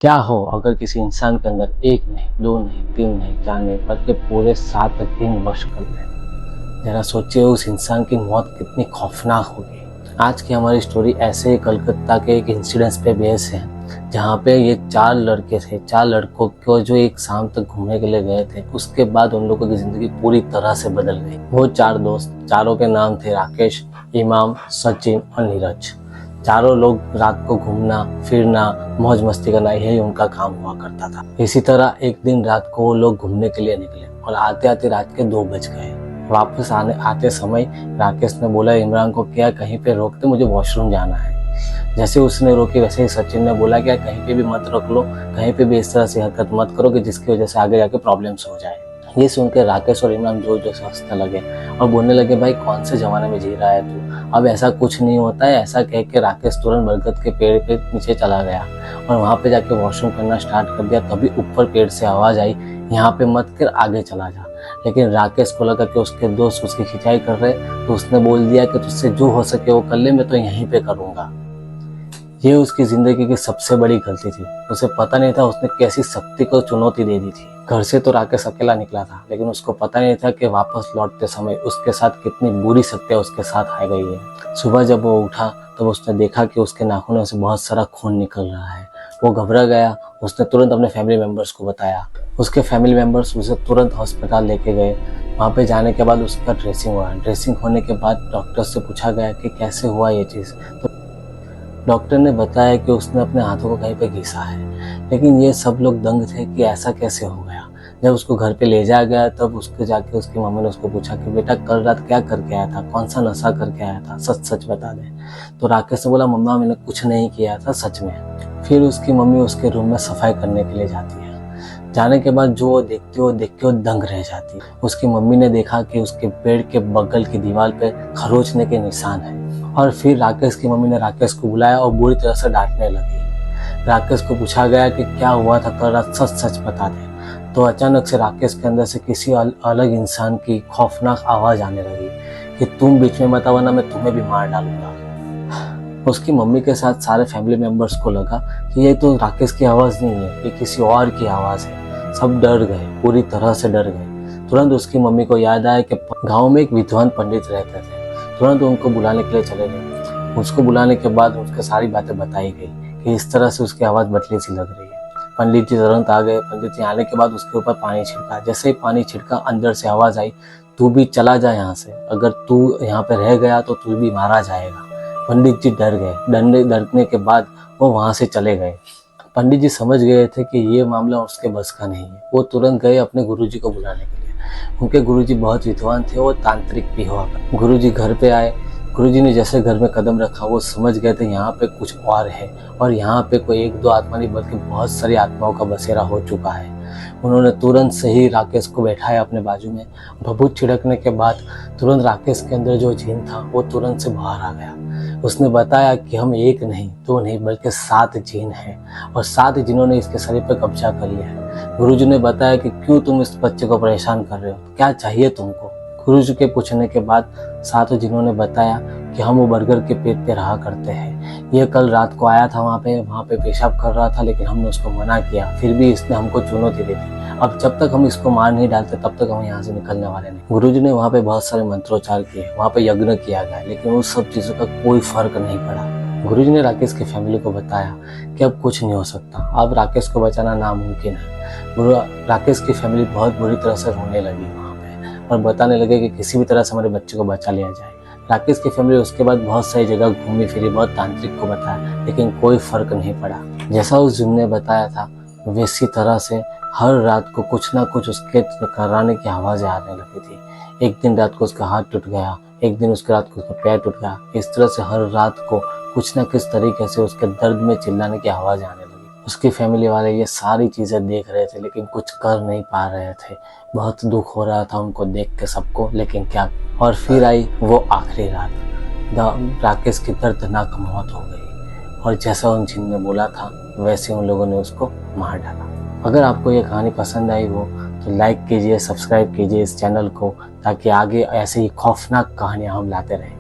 क्या हो अगर किसी इंसान के अंदर एक नहीं, दो नहीं, तीन नहीं, चार नहीं, बल्कि पूरे 7 दिन वश कर ले। जरा सोचिए उस इंसान की मौत कितनी खौफनाक होगी। आज की हमारी स्टोरी ऐसे ही कलकत्ता के एक इंसिडेंस पे बेस है, जहाँ पे ये 4 लड़के थे। 4 लड़कों को जो एक शाम तक घूमने के लिए गए थे, उसके बाद उन लोगों की जिंदगी पूरी तरह से बदल गई। वो 4 दोस्त, चारों के नाम थे राकेश, इमाम, सचिन और नीरज। चारों लोग रात को घूमना फिरना मौज मस्ती करना यही उनका काम हुआ करता था। इसी तरह एक दिन रात को वो लोग घूमने के लिए निकले और आते आते रात के 2 बज गए। वापस आते समय राकेश ने बोला इमरान को, क्या कहीं पे रोकते, मुझे वॉशरूम जाना है। जैसे उसने रोकी वैसे ही सचिन ने बोला क्या कहीं पे भी मत रोक लो, कहीं पे भी इस तरह से हरकत मत करो कि जिसकी वजह से आगे जाके प्रॉब्लम्स हो जाए। ये सुनकर राकेश और इमरान जोर जोर से हंसने लगे और बोलने लगे, भाई कौन से जमाने में जी रहा है तू, अब ऐसा कुछ नहीं होता है। ऐसा कह के राकेश तुरंत बरगद के पेड़ के नीचे चला गया और वहाँ पे जाके वॉशरूम करना स्टार्ट कर दिया। तभी ऊपर पेड़ से आवाज आई, यहाँ पे मत कर, आगे चला जा। लेकिन राकेश को लगा कि उसके दोस्त उसकी खिंचाई कर रहे, तो उसने बोल दिया कि तुझसे जो हो सके वो कर ले, मैं तो यहीं पे करूँगा। ये उसकी जिंदगी की सबसे बड़ी गलती थी। उसे पता नहीं था उसने कैसी शक्ति को चुनौती दे दी थी। घर से तो राकेश अकेला निकला था, लेकिन उसको पता नहीं था कि वापस लौटते समय उसके साथ कितनी बुरी शक्तियां उसके साथ आ गई है। सुबह जब वो उठा तब उसने देखा कि उसके नाखूनों से बहुत सारा खून निकल रहा है। वो घबरा गया। उसने तुरंत अपने फैमिली मेंबर्स को बताया। उसके फैमिली मेंबर्स उसे तुरंत अस्पताल लेके गए। वहाँ पे जाने के बाद उसका ड्रेसिंग हुआ। ड्रेसिंग होने के बाद डॉक्टर से पूछा गया कि कैसे हुआ ये चीज़। तो डॉक्टर ने बताया कि उसने अपने हाथों को कहीं पे घिसा है। लेकिन ये सब लोग दंग थे कि ऐसा कैसे हो गया। जब उसको घर पे ले जाया गया तब उसके जाके उसकी मम्मी ने उसको पूछा कि बेटा कल रात क्या करके आया था, कौन सा नशा करके आया था, सच सच बता दे। तो राकेश ने बोला, मम्मा मैंने कुछ नहीं किया था सच में। फिर उसकी मम्मी उसके रूम में सफाई करने के लिए जाती है। जाने के बाद जो वो देखती है वो देख के वो दंग रह जाती है। उसकी मम्मी ने देखा कि उसके बेड के बगल की दीवार पे खरोचने के निशान है। और फिर राकेश की मम्मी ने राकेश को बुलाया और बुरी तरह से डांटने लगी। राकेश को पूछा गया कि क्या हुआ था कल रात, सच सच बता दे। तो अचानक से राकेश के अंदर से किसी अलग इंसान की खौफनाक आवाज आने लगी कि तुम बीच में मत आओ वरना मैं तुम्हें भी मार डालूंगा। उसकी मम्मी के साथ सारे फैमिली मेंबर्स को लगा कि ये तो राकेश की आवाज नहीं है, ये किसी और की आवाज है। सब डर गए, पूरी तरह से डर गए। तुरंत उसकी मम्मी को याद आया कि गाँव में एक विद्वान पंडित रहते थे। तुरंत उनको बुलाने के लिए चले गए। उसको बुलाने के बाद उसके सारी बातें बताई गई कि इस तरह से उसकी आवाज़ बटली सी लग रही है। पंडित जी तुरंत आ गए। पंडित जी आने के बाद उसके ऊपर पानी छिड़का। जैसे ही पानी छिड़का अंदर से आवाज़ आई, तू भी चला जा यहाँ से, अगर तू यहाँ पे रह गया तो तू भी मारा जाएगा। पंडित जी डर गए। डरने के बाद वो वहाँ से चले गए। पंडित जी समझ गए थे कि ये मामला उसके बस का नहीं है। वो तुरंत गए अपने गुरुजी को बुलाने के लिए। उनके गुरुजी बहुत विद्वान थे, वो तांत्रिक भी हुआ। गुरुजी घर पे आए। गुरुजी ने जैसे घर में कदम रखा वो समझ गए थे यहाँ पे कुछ और है, और यहाँ पे कोई 1-2 आत्मा नहीं बल्कि बहुत सारी आत्माओं का बसेरा हो चुका है। उन्होंने तुरंत से ही राकेश को बैठाया अपने बाजू में। भभूत छिड़कने के बाद तुरंत राकेश के अंदर जो जिन था वो तुरंत से बाहर आ गया। उसने बताया कि हम 1 नहीं 2 नहीं बल्कि 7 जिन हैं और 7 जिनों ने इसके शरीर पर कब्जा कर लिया है। गुरुजी ने बताया कि क्यों तुम इस बच्चे को परेशान कर रहे हो, क्या चाहिए तुमको। गुरुजी के पूछने के बाद 7 जिनों ने बताया कि हम वो बर्गर के पेट पे रहा करते हैं। ये कल रात को आया था वहाँ पे पेशाब कर रहा था, लेकिन हमने उसको मना किया, फिर भी इसने हमको चुनौती दे दी। अब जब तक हम इसको मार नहीं डालते तब तक हम यहाँ से निकलने वाले नहीं। गुरुजी ने वहाँ पे बहुत सारे मंत्रोच्चार किए, वहाँ पे यज्ञ किया गया, लेकिन उस सब चीज़ों का कोई फर्क नहीं पड़ा। गुरुजी ने राकेश की फैमिली को बताया कि अब कुछ नहीं हो सकता, अब राकेश को बचाना नामुमकिन है। राकेश की फैमिली बहुत बुरी तरह से रोने लगी वहाँ पे और बताने लगे कि किसी भी तरह से हमारे बच्चे को बचा लिया जाए। राकेश की फैमिली उसके बाद बहुत सारी जगह घूमी फिरी, बहुत तांत्रिक को बताया, लेकिन कोई फर्क नहीं पड़ा। जैसा उस जिन ने बताया था वैसी तरह से हर रात को कुछ ना कुछ उसके कराने की आवाज़ें आने लगी थी। एक दिन रात को उसका हाथ टूट गया, एक दिन उसके रात को उसका पैर टूट गया। इस तरह से हर रात को कुछ ना किस तरीके से उसके दर्द में चिल्लाने की आवाज़ आने लगी। उसकी फैमिली वाले ये सारी चीज़ें देख रहे थे लेकिन कुछ कर नहीं पा रहे थे। बहुत दुख हो रहा था उनको देख के सबको, लेकिन क्या। और फिर आई वो आखिरी रात। राकेश की दर्दनाक मौत हो गई और जैसा उन जिन ने बोला था वैसे उन लोगों ने उसको मार डाला। अगर आपको ये कहानी पसंद आई हो तो लाइक कीजिए, सब्सक्राइब कीजिए इस चैनल को, ताकि आगे ऐसे ही खौफनाक कहानियाँ हम लाते रहें।